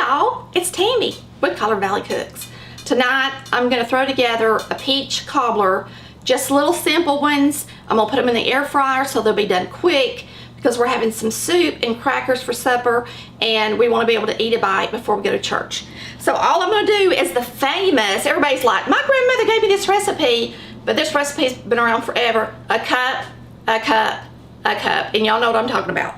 y'all, it's Tammy with Collar Valley Cooks. Tonight I'm going to throw together a peach cobbler, just little simple ones. I'm going to put them in the air fryer so they'll be done quick because we're having some soup and crackers for supper and we want to be able to eat a bite before we go to church. So all I'm going to do is the famous, everybody's like, my grandmother gave me this recipe, but this recipe's been around forever. A cup, a cup, a cup, and y'all know what I'm talking about.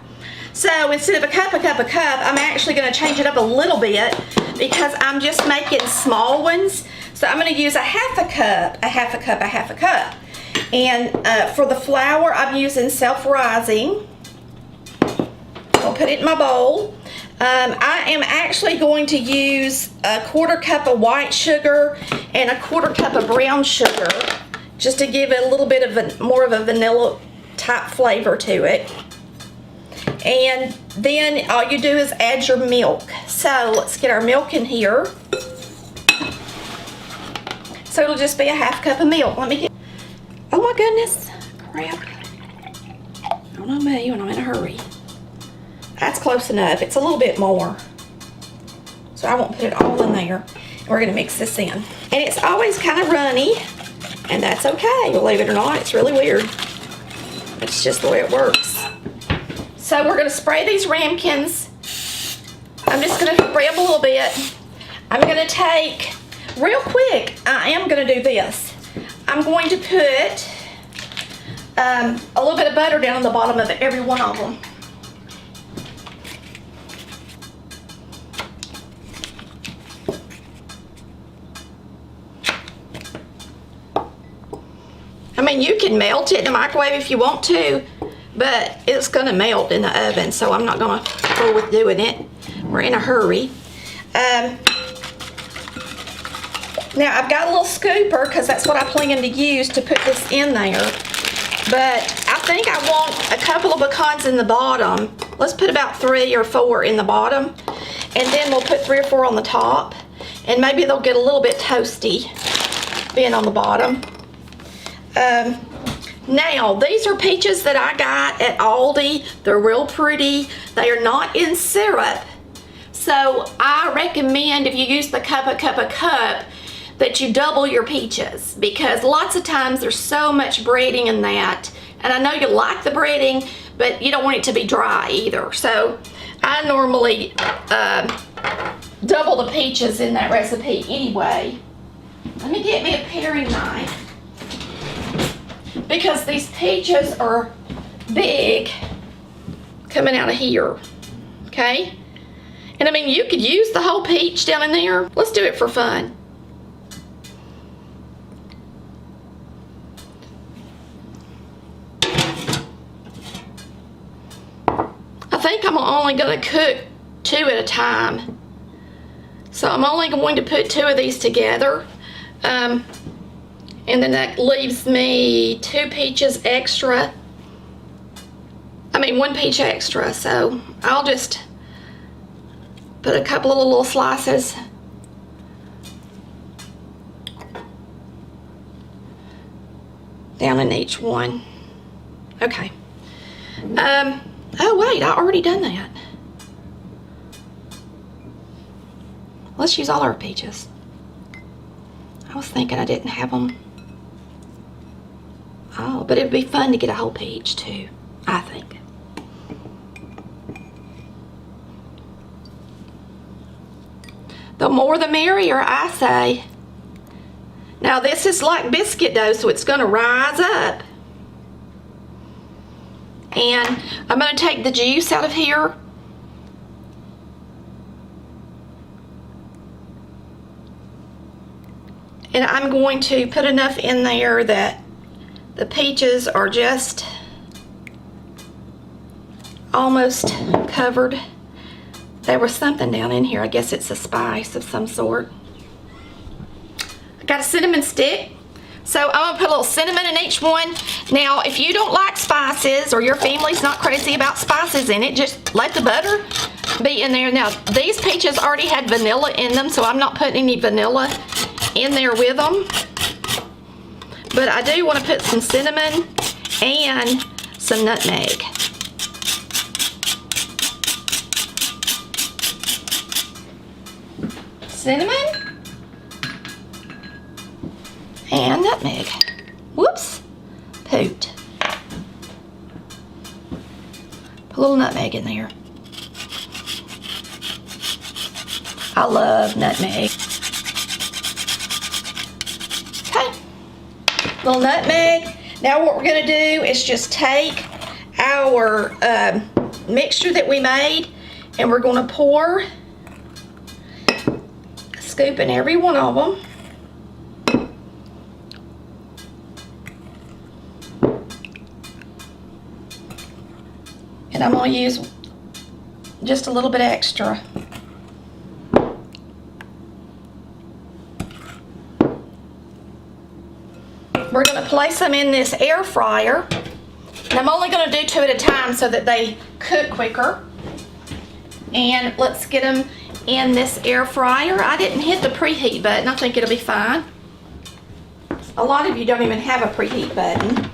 So instead of a cup, I'm actually going to change it up a little bit because I'm just making small ones. So I'm going to use a half a cup, a half a cup, a half a cup. And for the flour, I'm using self-rising. I'll put it in my bowl. I am actually going to use a 1/4 cup of white sugar and a 1/4 cup of brown sugar just to give it a little bit of more of a vanilla type flavor to it. And then all you do is add your milk. So let's get our milk in here. So it'll just be a half cup of milk. Let me get, oh my goodness, crap. I don't know me when I'm in a hurry. That's close enough. It's a little bit more. So I won't put it all in there. We're gonna mix this in. And it's always kind of runny, and that's okay, believe it or not. It's really weird. It's just the way it works. So we're gonna spray these ramekins. I'm just gonna spray them a little bit. I'm gonna take, real quick, I am gonna do this. I'm going to put a little bit of butter down on the bottom of every one of them. I mean, you can melt it in the microwave if you want to, but it's gonna melt in the oven, so I'm not gonna go with doing it. We're in a hurry. Now I've got a little scooper because that's what I plan to use to put this in there. But I think I want a couple of pecans in the bottom. Let's put about 3 or 4 in the bottom, and then we'll put 3 or 4 on the top, and maybe they'll get a little bit toasty being on the bottom. Now, these are peaches that I got at Aldi. They're real pretty. They are not in syrup. So I recommend if you use the cup, that you double your peaches because lots of times there's so much breading in that. And I know you like the breading, but you don't want it to be dry either. So I normally double the peaches in that recipe anyway. Let me get me a paring knife, because these peaches are big coming out of here, okay? And I mean, you could use the whole peach down in there. Let's do it for fun. I think I'm only gonna cook 2 at a time. So I'm only going to put 2 of these together. And then that leaves me 2 peaches extra. I mean, 1 peach extra. So I'll just put a couple of little slices down in each one. Okay. Oh wait, I already done that. Let's use all our peaches. I was thinking I didn't have them. Oh, but it'd be fun to get a whole peach too, I think. The more the merrier, I say. Now this is like biscuit dough, so it's gonna rise up. And I'm gonna take the juice out of here. And I'm going to put enough in there that the peaches are just almost covered. There was something down in here. I guess it's a spice of some sort. I got a cinnamon stick. So I'm gonna put a little cinnamon in each one. Now, if you don't like spices or your family's not crazy about spices in it, just let the butter be in there. Now, these peaches already had vanilla in them, so I'm not putting any vanilla in there with them. But I do want to put some cinnamon and some nutmeg. cinnamon, and nutmeg. Whoops, poot. Put a little nutmeg in there. I love nutmeg. Okay, little nutmeg. Now what we're gonna do is just take our mixture that we made, and we're gonna pour a scoop in every one of them. And I'm gonna use just a little bit extra. We're gonna place them in this air fryer. And I'm only gonna do 2 at a time so that they cook quicker. And let's get them in this air fryer. I didn't hit the preheat button. I think it'll be fine. A lot of you don't even have a preheat button.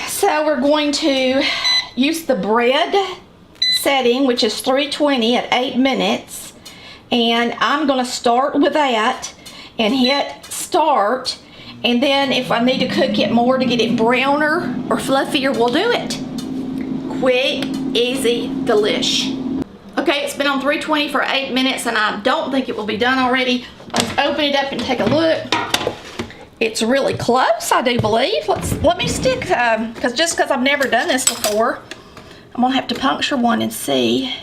So we're going to use the bread setting, which is 320 at 8 minutes. And I'm gonna start with that and hit start. And then if I need to cook it more to get it browner or fluffier, we'll do it. Quick, easy, delish. Okay, it's been on 320 for 8 minutes and I don't think it will be done already. Let's open it up and take a look. It's really close, I do believe. Let me stick, just because I've never done this before, I'm gonna have to puncture one and see.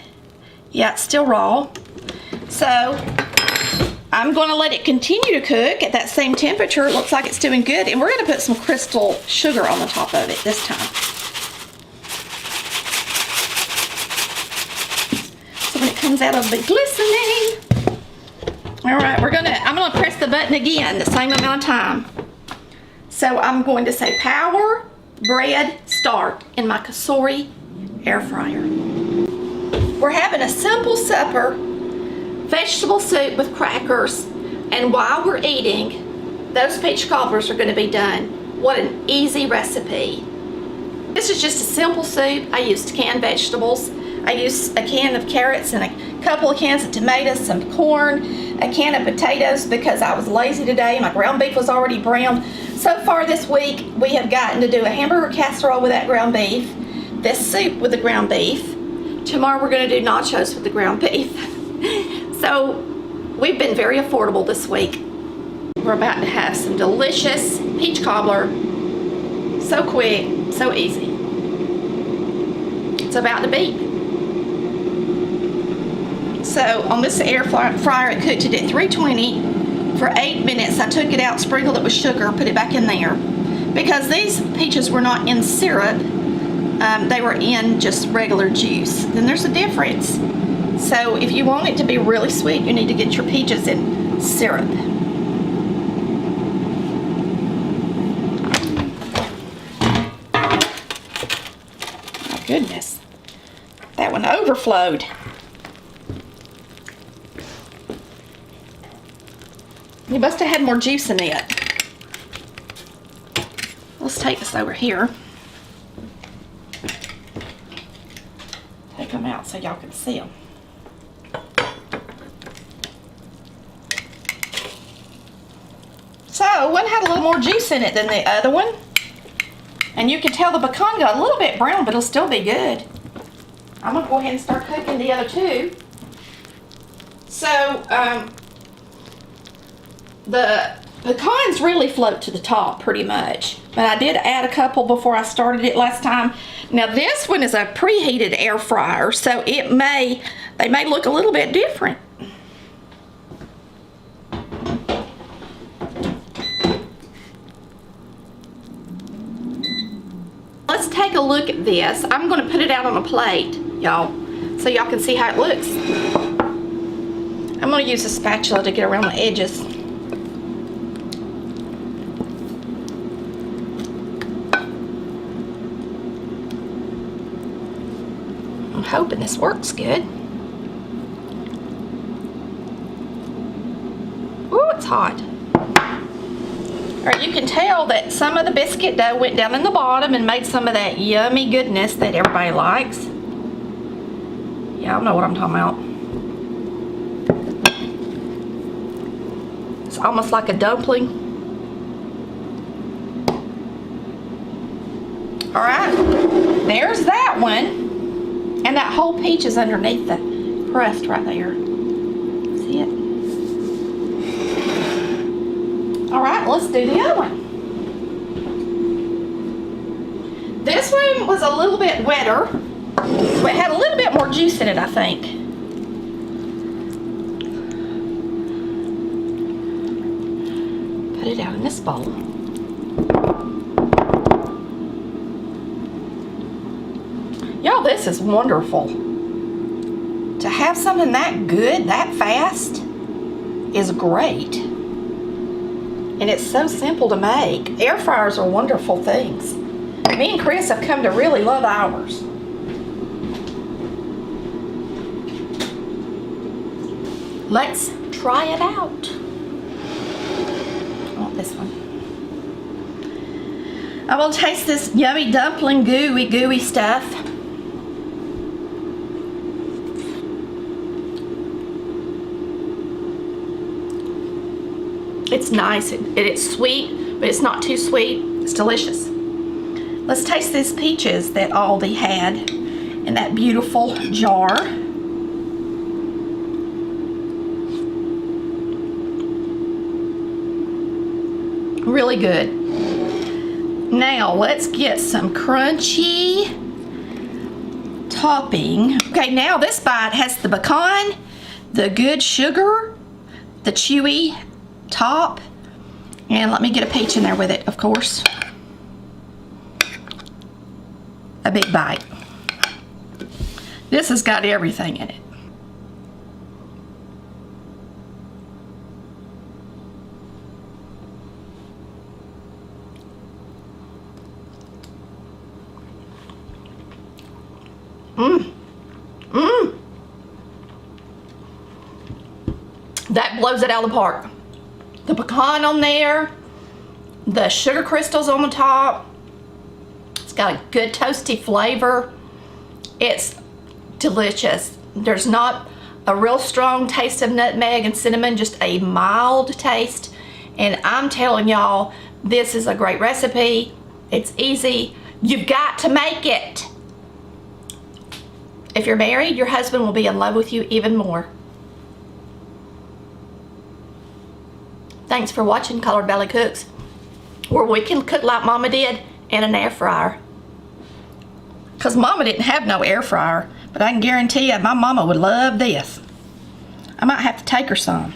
Yeah, it's still raw. So I'm gonna let it continue to cook at that same temperature. It looks like it's doing good. And we're gonna put some crystal sugar on the top of it this time. So when it comes out, it'll be glistening. All right, I'm gonna press the button again, the same amount of time. So I'm going to say power, bread, start in my Cosori air fryer. We're having a simple supper, vegetable soup with crackers, and while we're eating, those peach cobblers are gonna be done. What an easy recipe. This is just a simple soup. I used canned vegetables. I used a can of carrots and a couple of cans of tomatoes, some corn, a can of potatoes because I was lazy today. My ground beef was already browned. So far this week, we have gotten to do a hamburger casserole with that ground beef, this soup with the ground beef. Tomorrow we're gonna do nachos with the ground beef. So we've been very affordable this week. We're about to have some delicious peach cobbler. So quick, so easy. It's about to beat. So on this air fryer, it cooked it at 320 for 8 minutes. I took it out, sprinkled it with sugar, put it back in there. Because these peaches were not in syrup, they were in just regular juice. Then there's a difference. So if you want it to be really sweet, you need to get your peaches in syrup. My goodness, that one overflowed. You must have had more juice in it. Let's take this over here. Take them out so y'all can see them. So one had a little more juice in it than the other one. And you can tell the pecan got a little bit brown, but it'll still be good. I'm gonna go ahead and start cooking the other two. So, the pecans really float to the top pretty much, but I did add a couple before I started it last time. Now this one is a preheated air fryer, so they may look a little bit different. Let's take a look at this. I'm going to put it out on a plate, y'all, so y'all can see how it looks. I'm going to use a spatula to get around the edges. I'm hoping this works good. Ooh, it's hot. Alright, you can tell that some of the biscuit dough went down in the bottom and made some of that yummy goodness that everybody likes. Y'all know what I'm talking about. It's almost like a dumpling. All right, there's that one. And that whole peach is underneath the crust right there. See it? All right, let's do the other one. This one was a little bit wetter, but had a little bit more juice in it, I think. Put it out in this bowl. Y'all, this is wonderful. To have something that good, that fast, is great. And it's so simple to make. Air fryers are wonderful things. Me and Chris have come to really love ours. Let's try it out. I want this one. I will taste this yummy dumpling gooey stuff. It's nice. It's sweet, but it's not too sweet. It's delicious. Let's taste these peaches that Aldi had in that beautiful jar. Really good. Now let's get some crunchy topping. Okay, now this bite has the pecan, the good sugar, the chewy top, and let me get a peach in there with it, of course. A big bite. This has got everything in it. That blows it out of the park. The pecan on there, the sugar crystals on the top. It's got a good toasty flavor. It's delicious. There's not a real strong taste of nutmeg and cinnamon, just a mild taste. And I'm telling y'all, this is a great recipe. It's easy. You've got to make it. If you're married, your husband will be in love with you even more. Thanks for watching Colored Belly Cooks, where we can cook like Mama did in an air fryer. Because Mama didn't have no air fryer, but I can guarantee you my mama would love this. I might have to take her some.